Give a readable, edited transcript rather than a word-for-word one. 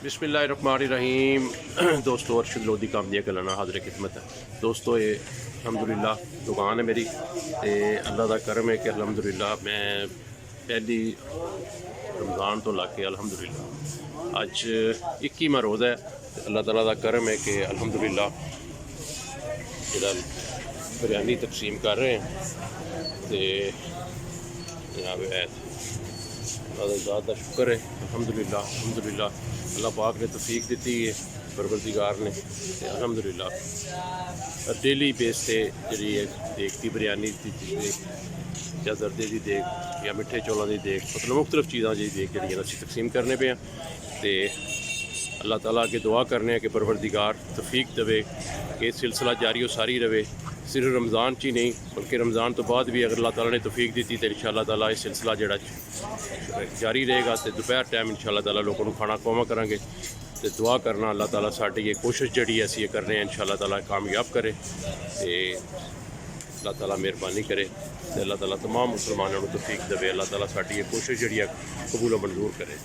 बिस्मिल्लाहिर्रहमानिर्रहीम। दोस्तों, अर्शद लोधी कामदिया कलाना हाज़िर खिदमत है। दोस्तों, ये अल्हम्दुलिल्लाह दुकान है मेरी ते अल्लाह का करम है कि अल्हम्दुलिल्लाह मैं पहली रमज़ान तो ला के अल्हम्दुलिल्लाह अज 21वां रोज़ा है। अल्लाह ताला का करम है कि अल्हम्दुलिल्लाह जेह्ड़ा बिरयानी तकसीम कर रहे हैं तो जनाब ज़्यादा शुक्र है अल्हम्दुलिल्लाह। अल्लाह पाक ने तौफीक दी है, परवरदिगार ने अल्हम्दुलिल्लाह डेली बेस से जी देख की बिरयानी की या जरदे की देख या मिठे चौलों की देख मतलब मुख्तलिफ चीज़ा जी देख जी असी तकसीम करने पे हैं तो अल्लाह ताला अगे दुआ करने कि परवरदिगार तौफीक देवे कि सिलसिला जारी और सारी रहे, सिर्फ रमज़ान च ही नहीं बल्कि रमज़ान तो बाद भी अगर अल्लाह ताला ने तौफीक दी तो इंशाअल्लाह ताला ये सिलसिला जोड़ा जारी रहेगा। तो दोपहर टाइम इंशाअल्लाह ताला लोगों को खाना खुआवा करांगे तो दुआ करना अल्लाह ताला साड़ी ये कोशिश जी असी ये कर रहे हैं इंशाअल्लाह ताला कामयाब करे तो अल्लाह ताला मेहरबानी करे तो अल्लाह ताला तमाम मुसलमानों को तौफीक देवे। अल्लाह ताला साड़ी ये कोशिश जी कबूल मंजूर करे।